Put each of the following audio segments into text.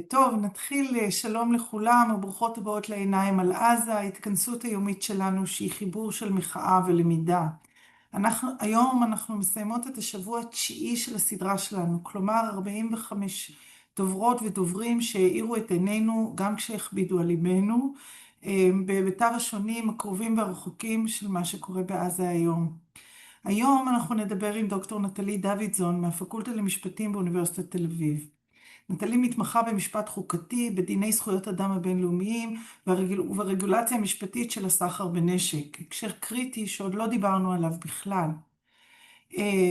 טוב, נתחיל. שלום לכולם וברוכות הבאות לעיניים על עזה, ההתכנסות היומית שלנו שהיא חיבור של מחאה ולמידה. היום אנחנו מסיימות את השבוע התשיעי של הסדרה שלנו, כלומר 45 דוברות ודוברים שהאירו את עינינו גם כשהכבידו על ליבנו, בהיבטיו השונים, הקרובים והרחוקים של מה שקורה בעזה היום. היום אנחנו נדבר עם דוקטור נטלי דוידזון מהפקולטה למשפטים באוניברסיטת תל אביב. נטלי מתמחה במשפט חוקתי, בדיני זכויות אדם הבינלאומיים וברגולציה המשפטית של הסחר בנשק, הקשר קריטי שעוד לא דיברנו עליו בכלל.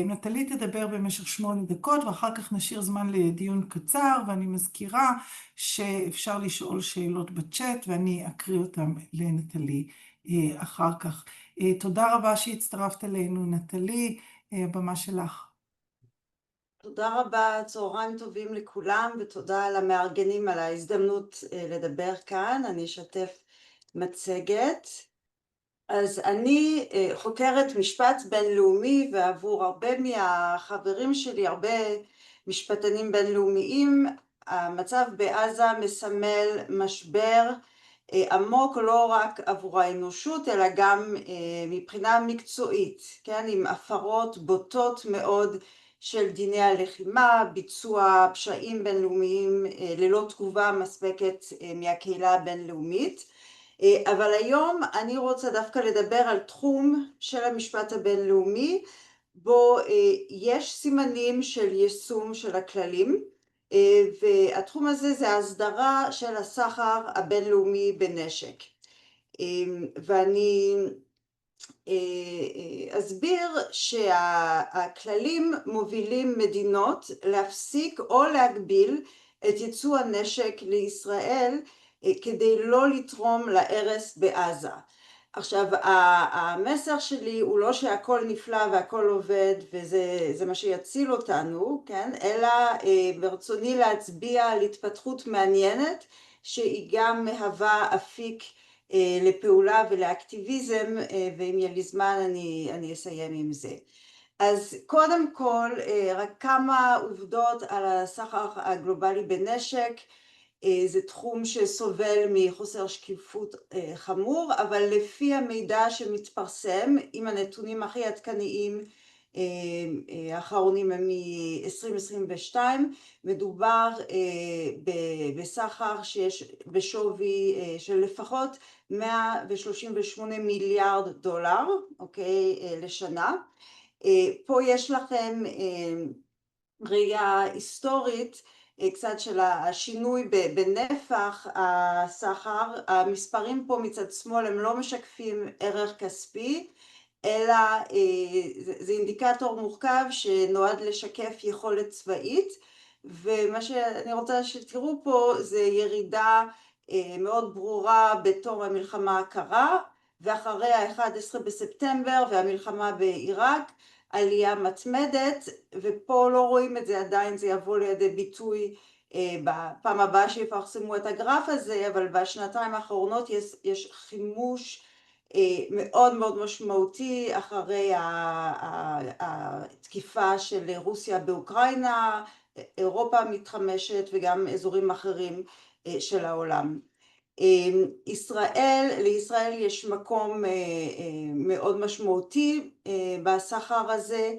נטלי תדבר במשך 8 דקות ואחר כך נשאיר זמן לדיון קצר, ואני מזכירה שאפשר לשאול שאלות בצ'אט ואני אקריא אותם לנטלי אחר כך. תודה רבה שהצטרפת אלינו, נטלי, הבמה שלך. תודה רבה, צהריים טובים לכולם, ותודה למארגנים על ההזדמנות לדבר כאן. אני אשתף מצגת. אז אני חוקרת משפט בינלאומי, ועבור הרבה מהחברים שלי, הרבה משפטנים בינלאומיים, המצב בעזה מסמל משבר עמוק לא רק עבור האנושות, אלא גם מבחינה מקצועית, כן? עם הפרות בוטות מאוד של דיני הלחימה, ביצוע פשעים בינלאומיים ללא תגובה מספקת מהקהילה הבינלאומית. אבל היום אני רוצה דווקא לדבר על תחום של המשפט הבינלאומי, בו יש סימנים של יישום של הכללים, והתחום הזה זה ההסדרה של הסחר הבינלאומי בנשק. ואני אסביר שהכללים מובילים מדינות להפסיק או להגביל את ייצוא הנשק לישראל כדי לא לתרום להרס בעזה. עכשיו, המסר שלי הוא לא שהכל נפלא והכל עובד וזה מה שיציל אותנו, כן? אלא ברצוני להצביע על התפתחות מעניינת שהיא גם מהווה אפיק לפעולה ולאקטיביזם, ואם יהיה לי זמן אני אסיים עם זה. אז קודם כל, רק כמה עובדות על הסחר הגלובלי בנשק. זה תחום שסובל מחוסר שקיפות חמור, אבל לפי המידע שמתפרסם, עם הנתונים הכי עדכניים האחרונים הם מ-2022, מדובר בסחר שיש בשווי של לפחות 138 מיליארד דולר, אוקיי, לשנה. פה יש לכם ראייה היסטורית קצת של השינוי בנפח הסחר. המספרים פה מצד שמאל הם לא משקפים ערך כספי, אלא זה אינדיקטור מורכב שנועד לשקף יכולת צבאית, ומה שאני רוצה שתראו פה זה ירידה מאוד ברורה בתום המלחמה הקרה, ואחרי ה-11 בספטמבר והמלחמה בעיראק, עלייה מתמדת, ופה לא רואים את זה עדיין, זה יבוא לידי ביטוי בפעם הבאה שיפרסמו את הגרף הזה, אבל בשנתיים האחרונות יש חימוש מאוד מאוד משמעותי אחרי התקיפה של רוסיה באוקראינה, אירופה מתחמשת וגם אזורים אחרים של העולם. לישראל יש מקום מאוד משמעותי בסחר הזה.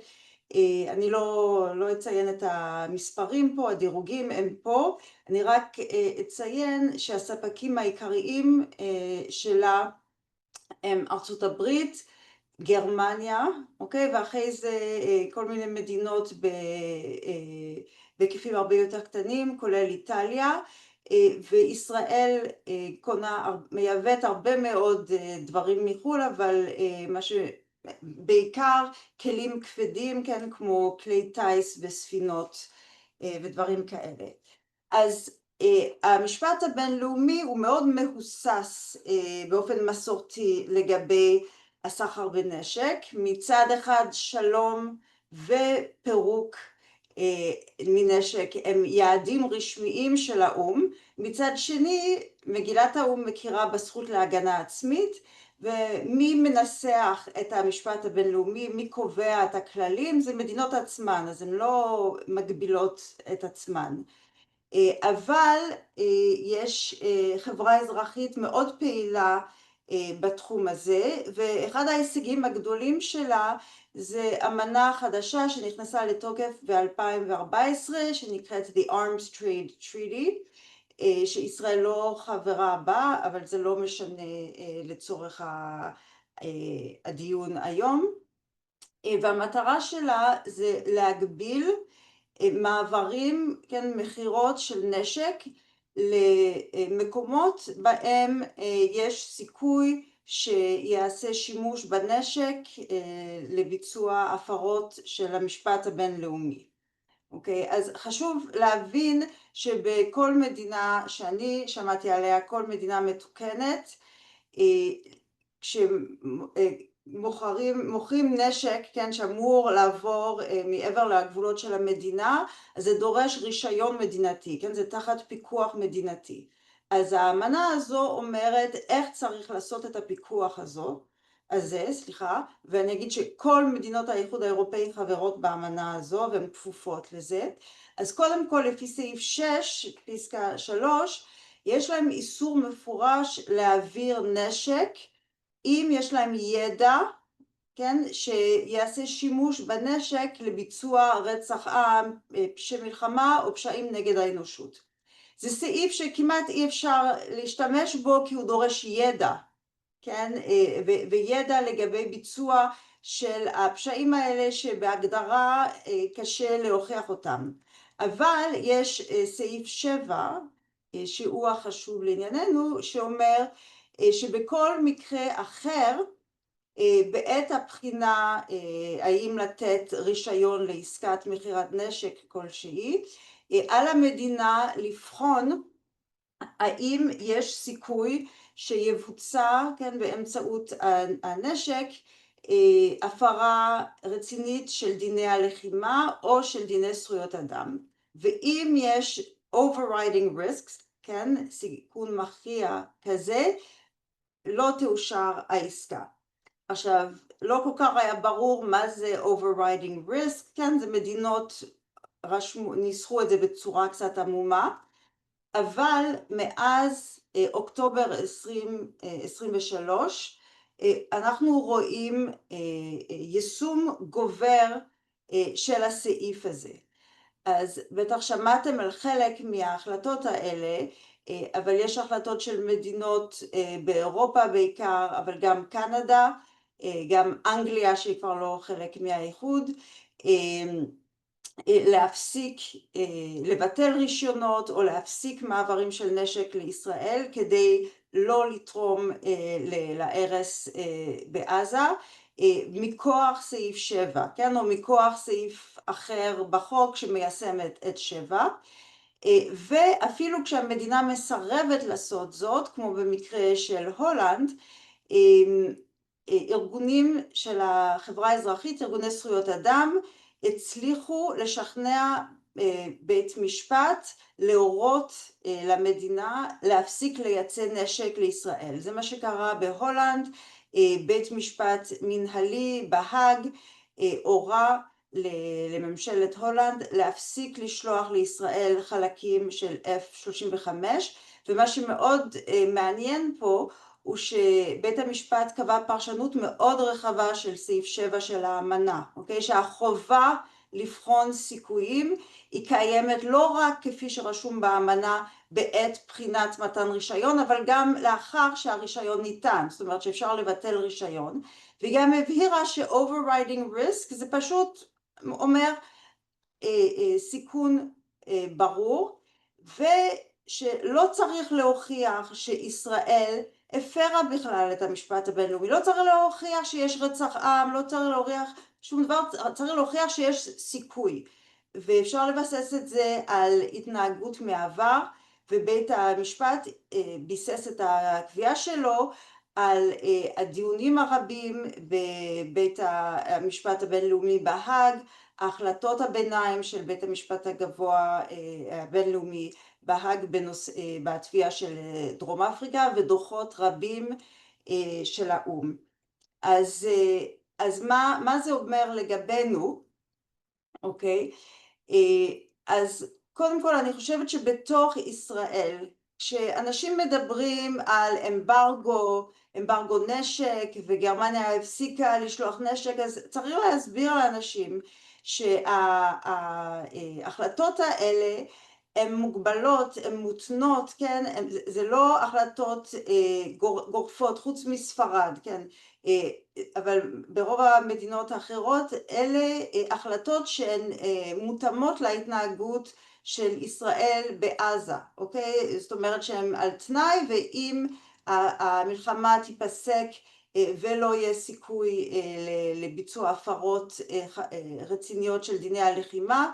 אני לא אציין את המספרים פה, הדירוגים הם פה, אני רק אציין שהספקים העיקריים שלה הם ארצות הברית, גרמניה, אוקיי? ואחרי זה כל מיני מדינות בהיקפים הרבה יותר קטנים, כולל איטליה, וישראל מייבאת הרבה מאוד דברים מחו"ל, אבל בעיקר כלים כבדים, כן, כמו כלי טיס וספינות ודברים כאלה. אז המשפט הבינלאומי הוא מאוד מהוסס באופן מסורתי לגבי הסחר בנשק. מצד אחד שלום ופירוק מנשק הם יעדים רשמיים של האו"ם, מצד שני מגילת האו"ם מכירה בזכות להגנה עצמית, ומי מנסח את המשפט הבינלאומי, מי קובע את הכללים, זה מדינות עצמן, אז הן לא מגבילות את עצמן. אבל יש חברה אזרחית מאוד פעילה בתחום הזה, ואחד ההישגים הגדולים שלה זה אמנה חדשה שנכנסה לתוקף ב-2014 שנקראת The Arms Trade Treaty, שישראל לא חברה בה, אבל זה לא משנה לצורך הדיון היום, והמטרה שלה זה להגביל מעברים, כן, מכירות של נשק למקומות בהם יש סיכוי שיעשה שימוש בנשק לביצוע הפרות של המשפט הבינלאומי. אוקיי, אז חשוב להבין שבכל מדינה שאני שמעתי עליה, כל מדינה מתוקנת, כשמוכרים נשק, כן, שאמור לעבור מעבר לגבולות של המדינה, אז זה דורש רישיון מדינתי, כן, זה תחת פיקוח מדינתי. אז האמנה הזו אומרת איך צריך לעשות את הפיקוח הזה, ואני אגיד שכל מדינות האיחוד האירופאי חברות באמנה הזו והן כפופות לזה. אז קודם כל לפי סעיף 6, פסקה 3, יש להם איסור מפורש להעביר נשק אם יש להם ידע, כן, שיעשה שימוש בנשק לביצוע רצח עם, פשעי מלחמה או פשעים נגד האנושות. זה סעיף שכמעט אי אפשר להשתמש בו כי הוא דורש ידע, כן, וידע לגבי ביצוע של הפשעים האלה שבהגדרה קשה להוכיח אותם. אבל יש סעיף 7 שהוא החשוב לענייננו, שאומר שבכל מקרה אחר בעת הבחינה האם לתת רישיון לעסקת מכירת נשק כלשהי, על המדינה לבחון האם יש סיכוי שיבוצע, כן, באמצעות הנשק הפרה רצינית של דיני הלחימה או של דיני זכויות אדם, ואם יש overriding risks, כן, סיכון מכריע כזה, לא תאושר העסקה. עכשיו, לא כל כך היה ברור מה זה overriding risk, כן, זה מדינות ניסחו את זה בצורה קצת עמומה, אבל מאז אוקטובר 2023 אנחנו רואים יישום גובר של הסעיף הזה. אז בטח שמעתם על חלק מההחלטות האלה, אבל יש החלטות של מדינות באירופה בעיקר, אבל גם קנדה, גם אנגליה שהיא כבר לא חלק מהאיחוד, להפסיק, לבטל רישיונות או להפסיק מעברים של נשק לישראל כדי לא לתרום להרס בעזה, מכוח סעיף 7, כן, או מכוח סעיף אחר בחוק שמיישם את 7, ואפילו כשהמדינה מסרבת לעשות זאת, כמו במקרה של הולנד, ארגונים של החברה האזרחית, ארגוני זכויות אדם, הצליחו לשכנע בית משפט להורות למדינה להפסיק לייצא נשק לישראל. זה מה שקרה בהולנד, בית משפט מנהלי בהאג הורה לממשלת הולנד להפסיק לשלוח לישראל חלקים של F-35, ומה שמאוד מעניין פה הוא שבית המשפט קבע פרשנות מאוד רחבה של סעיף 7 של האמנה, אוקיי? שהחובה לבחון סיכויים היא קיימת לא רק כפי שרשום באמנה בעת בחינת מתן רישיון, אבל גם לאחר שהרישיון ניתן, זאת אומרת שאפשר לבטל רישיון, והיא גם הבהירה ש-overriding risk זה פשוט אומר סיכון ברור, ושלא צריך להוכיח שישראל הפרה בכלל את המשפט הבינלאומי, לא צריך להוכיח שיש רצח עם, לא צריך להוכיח שום דבר, צריך להוכיח שיש סיכוי, ואפשר לבסס את זה על התנהגות מעבר, ובית המשפט ביסס את הקביעה שלו על הדיונים הרבים בבית המשפט הבינלאומי בהאג, החלטות הביניים של בית המשפט הגבוה הבינלאומי בהאג בתביעה של דרום אפריקה ודוחות רבים של האו"ם. אז מה זה אומר לגבינו? אוקיי, אז קודם כל אני חושבת שבתוך ישראל, כשאנשים מדברים על אמברגו נשק וגרמניה הפסיקה לשלוח נשק, אז צריך להסביר לאנשים שההחלטות האלה הן מוגבלות, הן מותנות, כן? זה לא החלטות גורפות חוץ מספרד, כן? אבל ברוב המדינות האחרות אלה החלטות שהן מותאמות להתנהגות של ישראל בעזה, אוקיי? זאת אומרת שהם על תנאי, ואם המלחמה תיפסק ולא יהיה סיכוי לביצוע הפרות רציניות של דיני הלחימה,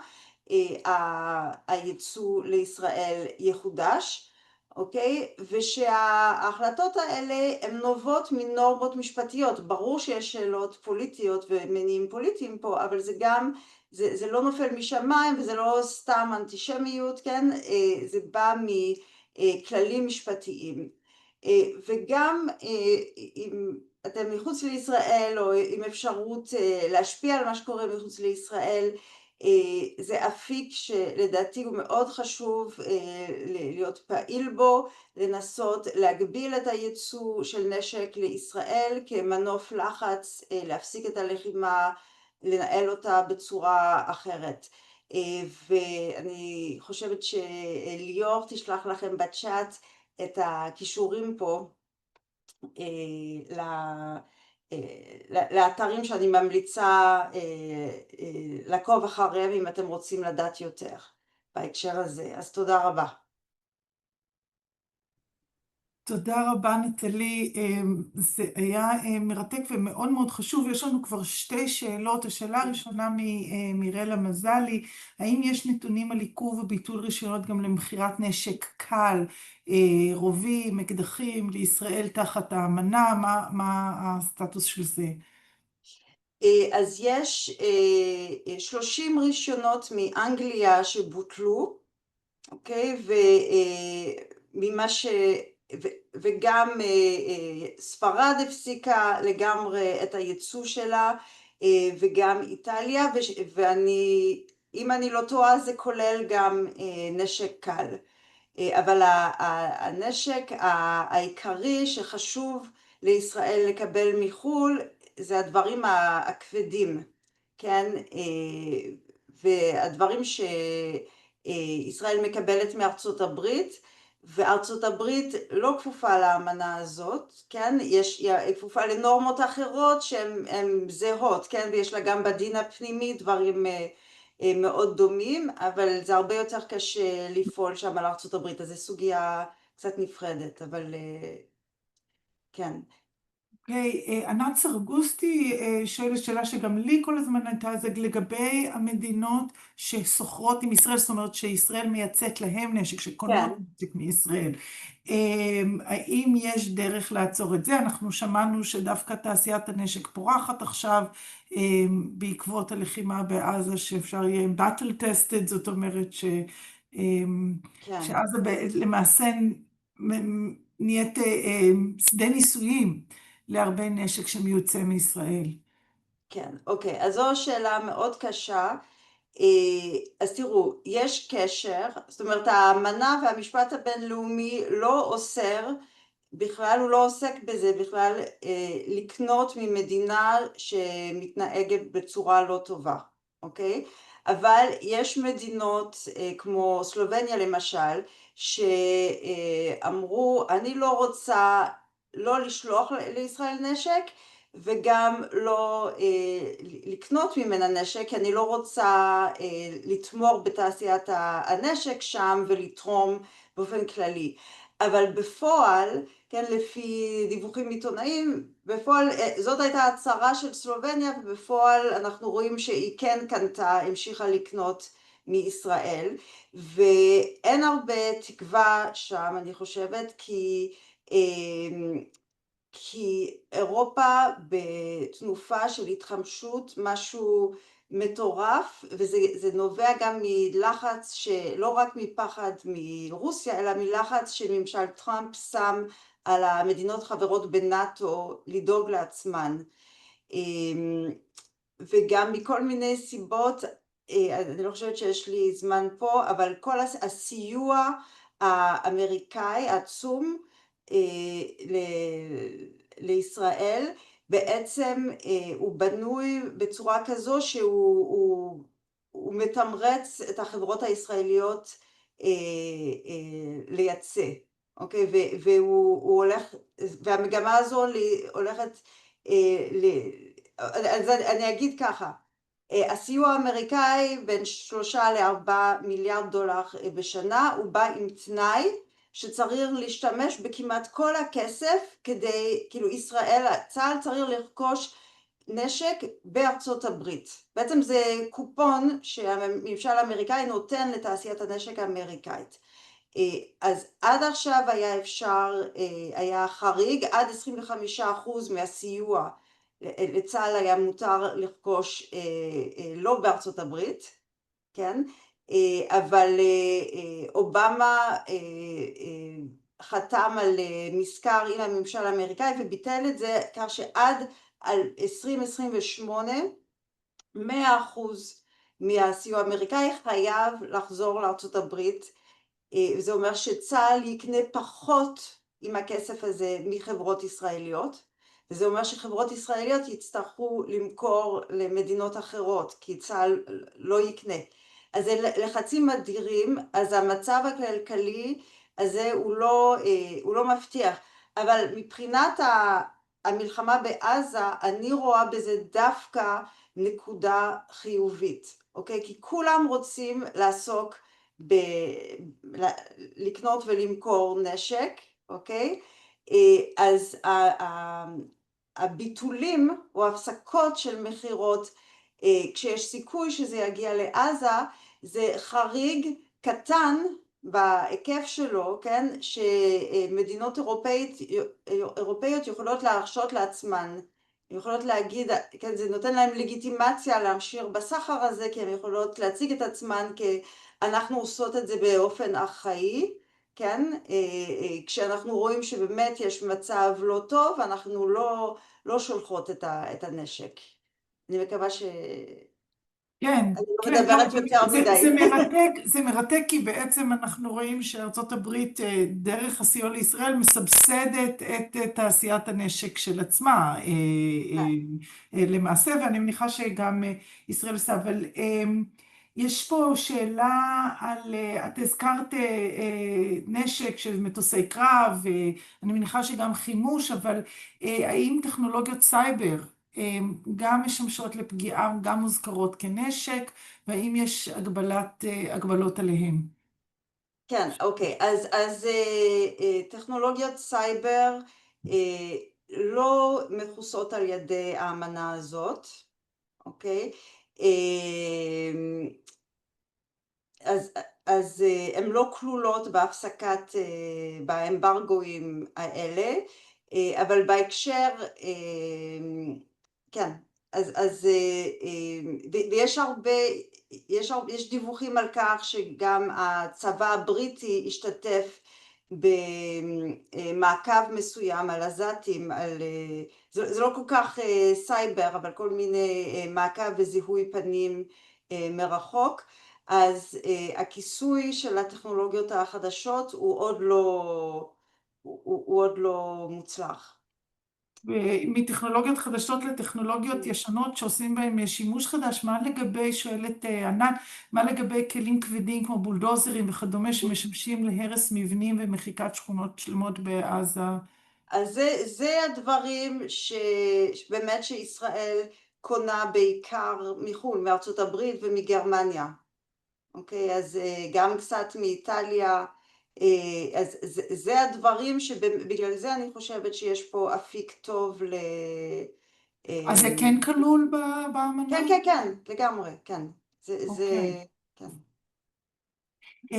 הייצוא לישראל יחודש, אוקיי? ושההחלטות האלה הן נובעות מנורמות משפטיות. ברור שיש שאלות פוליטיות ומניעים פוליטיים פה, אבל זה גם, זה לא נופל משמיים וזה לא סתם אנטישמיות, כן? זה בא מכללים משפטיים. וגם אם אתם מחוץ לישראל או עם אפשרות להשפיע על מה שקורה מחוץ לישראל, זה אפיק שלדעתי הוא מאוד חשוב להיות פעיל בו, לנסות להגביל את הייצוא של נשק לישראל כמנוף לחץ, להפסיק את הלחימה, לנהל אותה בצורה אחרת. ואני חושבת שליאור תשלח לכם בצ'אט את הכישורים פה לאתרים שאני ממליצה לעקוב אחריהם אם אתם רוצים לדעת יותר בהקשר הזה. אז תודה רבה. תודה רבה נטלי, זה היה מרתק ומאוד מאוד חשוב. יש לנו כבר שתי שאלות. השאלה הראשונה ממירלה מזלי, האם יש נתונים על עיכוב וביטול רישיונות גם למכירת נשק קל, רובים, אקדחים לישראל תחת האמנה? מה הסטטוס של זה? אז יש 30 רישיונות מאנגליה שבוטלו, אוקיי? וגם ספרד הפסיקה לגמרי את הייצוא שלה, וגם איטליה, אם אני לא טועה זה כולל גם נשק קל. אבל הנשק העיקרי שחשוב לישראל לקבל מחו"ל זה הדברים הכבדים, כן? והדברים שישראל מקבלת מארצות הברית, וארצות הברית לא כפופה לאמנה הזאת, כן? היא כפופה לנורמות אחרות שהן זהות, כן? ויש לה גם בדין הפנימי דברים מאוד דומים, אבל זה הרבה יותר קשה לפעול שם על ארצות הברית, אז זו סוגיה קצת נפרדת, אבל כן. אוקיי, ענת סרגוסטי שואלת שאלה שגם לי כל הזמן הייתה, זה לגבי המדינות שסוחרות עם ישראל, זאת אומרת שישראל מייצאת להם נשק, שקונות כן. נשק מישראל. האם יש דרך לעצור את זה? אנחנו שמענו שדווקא תעשיית הנשק פורחת עכשיו, בעקבות הלחימה בעזה, שאפשר יהיה battle tested, זאת אומרת כן. שעזה למעשה נהיית שדה ניסויים להרבה נשק שמיוצא מישראל. כן, אוקיי, אז זו שאלה מאוד קשה. אז תראו, יש קשר, זאת אומרת האמנה והמשפט הבינלאומי לא אוסר, בכלל הוא לא עוסק בזה, בכלל לקנות ממדינה שמתנהגת בצורה לא טובה, אוקיי? אבל יש מדינות כמו סלובניה למשל, שאמרו אני לא רוצה לא לשלוח לישראל נשק, וגם לא לקנות ממנה נשק, כי אני לא רוצה לתמוך בתעשיית הנשק שם ולתרום באופן כללי. אבל בפועל, כן, לפי דיווחים עיתונאיים, בפועל זאת הייתה הצהרה של סלובניה, ובפועל אנחנו רואים שהיא כן קנתה, המשיכה לקנות מישראל, ואין הרבה תקווה שם, אני חושבת, כי אירופה בתנופה של התחמשות, משהו מטורף, וזה נובע גם מלחץ שלא רק מפחד מרוסיה, אלא מלחץ שממשל טראמפ שם על המדינות חברות בנאטו לדאוג לעצמן. וגם מכל מיני סיבות אני לא חושבת שיש לי זמן פה, אבל כל הסיוע האמריקאי העצום לישראל, בעצם הוא בנוי בצורה כזו הוא מתמרץ את החברות הישראליות לייצא, אוקיי? והוא הולך, והמגמה הזו הולכת, אז אני אגיד ככה, הסיוע האמריקאי בין 3 ל4 מיליארד דולר בשנה, הוא בא עם תנאי שצריך להשתמש בכמעט כל הכסף כדי, כאילו ישראל, צה"ל צריך לרכוש נשק בארצות הברית. בעצם זה קופון שהממשל האמריקאי נותן לתעשיית הנשק האמריקאית. אז עד עכשיו היה אפשר, היה חריג, עד 25% מהסיוע לצה"ל היה מותר לרכוש לא בארצות הברית, כן? אבל אובמה חתם על מזכר עם הממשל האמריקאי וביטל את זה, כך שעד 2028 100% מהסיוע האמריקאי חייב לחזור לארצות הברית. זה אומר שצה"ל יקנה פחות עם הכסף הזה מחברות ישראליות, וזה אומר שחברות ישראליות יצטרכו למכור למדינות אחרות, כי צה"ל לא יקנה. אז זה לחצים אדירים, אז המצב הכלכלי הזה הוא לא מבטיח, אבל מבחינת המלחמה בעזה, אני רואה בזה דווקא נקודה חיובית, אוקיי? כי כולם רוצים לעסוק לקנות ולמכור נשק, אוקיי? אז הביטולים או הפסקות של מחירות, כשיש סיכוי שזה יגיע לעזה, זה חריג קטן בהיקף שלו, כן? שמדינות אירופאיות יכולות להרשות לעצמן, יכולות להגיד, כן, זה נותן להם לגיטימציה להמשיך בסחר הזה, כי הן יכולות להציג את עצמן אנחנו עושות את זה באופן אחראי, כן? כשאנחנו רואים שבאמת יש מצב לא טוב, אנחנו לא שולחות את הנשק. אני מקווה כן, אני לא כן, לא, מדברת יותר זה מדי. מרתק, זה מרתק כי בעצם אנחנו רואים שארצות הברית דרך הסיוע לישראל מסבסדת את תעשיית הנשק של עצמה למעשה, ואני מניחה שגם ישראל עושה, אבל יש פה שאלה על, את הזכרת נשק של מטוסי קרב, אני מניחה שגם חימוש, אבל האם טכנולוגיות סייבר גם משמשות לפגיעה, גם מוזכרות כנשק, והאם יש הגבלות עליהם? כן, אוקיי, אז טכנולוגיות סייבר לא מכוסות על ידי האמנה הזאת, אוקיי? אז הן לא כלולות בהפסקת, באמברגואים האלה, אבל בהקשר, כן, אז ויש הרבה, יש דיווחים על כך שגם הצבא הבריטי השתתף במעקב מסוים על עזתים, זה לא כל כך סייבר, אבל כל מיני מעקב וזיהוי פנים מרחוק, אז הכיסוי של הטכנולוגיות החדשות הוא עוד לא מוצלח. מטכנולוגיות חדשות לטכנולוגיות ישנות שעושים בהן שימוש חדש, מה לגבי, שואלת ענת, מה לגבי כלים כבדים כמו בולדוזרים וכדומה שמשמשים להרס מבנים ומחיקת שכונות שלמות בעזה? אז זה הדברים שבאמת שישראל קונה בעיקר מחו"ל, מארצות הברית ומגרמניה. אוקיי, אז גם קצת מאיטליה, אז זה הדברים שבגלל זה אני חושבת שיש פה אפיק טוב אז זה כן כלול באמנה? כן, כן, כן, לגמרי, כן. אוקיי. כן.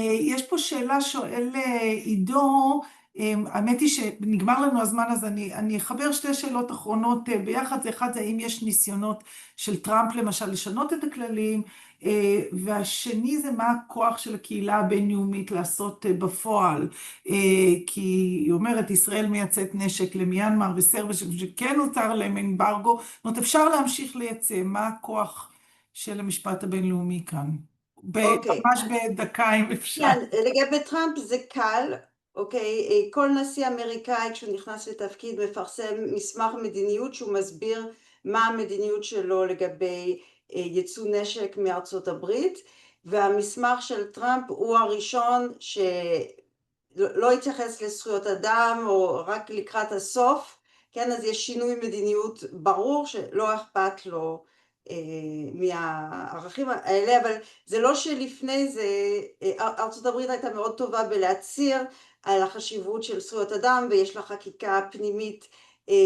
יש פה שאלה שואל עידו, האמת היא שנגמר לנו הזמן, אז אני אחבר שתי שאלות אחרונות ביחד. אחד זה האם יש ניסיונות של טראמפ למשל לשנות את הכללים, והשני זה מה הכוח של הקהילה הבינלאומית לעשות בפועל, כי היא אומרת ישראל מייצאת נשק למיינמר וסרביה שכן הותר להם אמברגו, זאת אומרת אפשר להמשיך לייצא, מה הכוח של המשפט הבינלאומי כאן. אוקיי. ממש בדקה אם אפשר. כן, לגבי טראמפ זה קל, אוקיי? כל נשיא אמריקאי כשהוא נכנס לתפקיד מפרסם מסמך מדיניות שהוא מסביר מה המדיניות שלו לגבי ייצוא נשק מארצות הברית, והמסמך של טראמפ הוא הראשון שלא התייחס לזכויות אדם או רק לקראת הסוף, כן, אז יש שינוי מדיניות ברור שלא אכפת לו מהערכים האלה, אבל זה לא שלפני זה, ארצות הברית הייתה מאוד טובה בלהצהיר על החשיבות של זכויות אדם, ויש לה חקיקה פנימית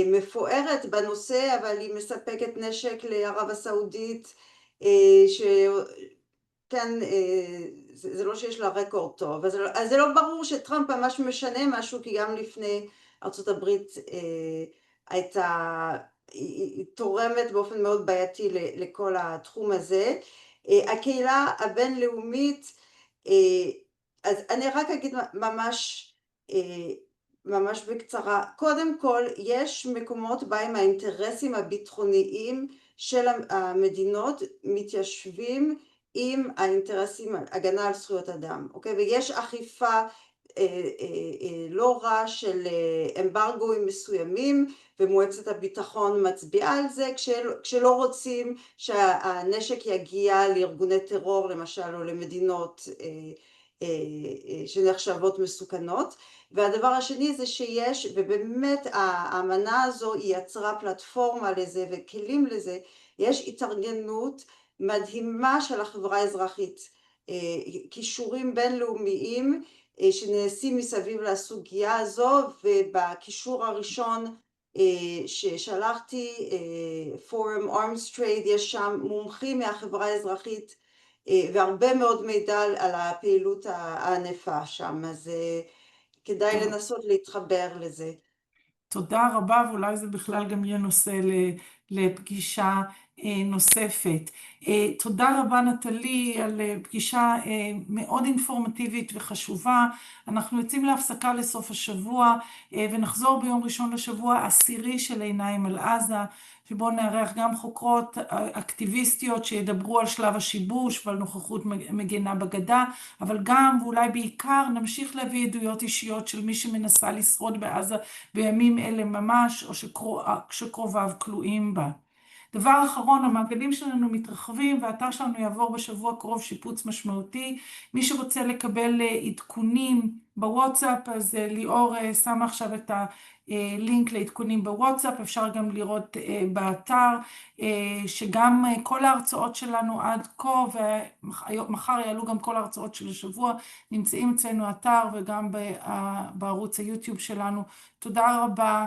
מפוארת בנושא, אבל היא מספקת נשק לערב הסעודית, כן, זה לא שיש לה רקורד טוב, אז זה לא ברור שטראמפ ממש משנה משהו, כי גם לפני ארצות הברית הייתה, היא תורמת באופן מאוד בעייתי לכל התחום הזה. הקהילה הבינלאומית, אז אני רק אגיד ממש בקצרה, קודם כל יש מקומות בהם האינטרסים הביטחוניים של המדינות מתיישבים עם האינטרסים, הגנה על זכויות אדם, אוקיי? ויש אכיפה לא רע של אמברגויים מסוימים, ומועצת הביטחון מצביעה על זה, כשלא רוצים שהנשק יגיע לארגוני טרור, למשל, או למדינות שנחשבות מסוכנות. והדבר השני זה שיש, ובאמת האמנה הזו היא יצרה פלטפורמה לזה וכלים לזה, יש התארגנות מדהימה של החברה האזרחית, קישורים בינלאומיים שנעשים מסביב לסוגיה הזו, ובקישור הראשון ששלחתי, פורום ארמס טרייד, יש שם מומחים מהחברה האזרחית והרבה מאוד מידע על הפעילות הענפה שם, אז כדאי לנסות להתחבר לזה. תודה רבה, ואולי זה בכלל גם יהיה נושא לפגישה נוספת. תודה רבה נטלי על פגישה מאוד אינפורמטיבית וחשובה. אנחנו יוצאים להפסקה לסוף השבוע, ונחזור ביום ראשון לשבוע העשירי של עיניים על עזה, שבו נארח גם חוקרות אקטיביסטיות שידברו על שלב השיבוש ועל נוכחות מגנה בגדה, אבל גם ואולי בעיקר נמשיך להביא עדויות אישיות של מי שמנסה לשרוד בעזה בימים אלה ממש, או שקרוביו כלואים בה. דבר אחרון, המעגלים שלנו מתרחבים, והאתר שלנו יעבור בשבוע קרוב שיפוץ משמעותי. מי שרוצה לקבל עדכונים בוואטסאפ, אז ליאור שמה עכשיו את הלינק לעדכונים בוואטסאפ, אפשר גם לראות באתר, שגם כל ההרצאות שלנו עד כה, ומחר יעלו גם כל ההרצאות של השבוע, נמצאים אצלנו אתר וגם בערוץ היוטיוב שלנו. תודה רבה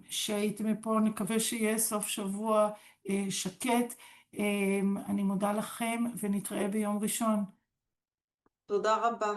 שהייתם פה, נקווה שיהיה סוף שבוע שקט. אני מודה לכם ונתראה ביום ראשון. תודה רבה.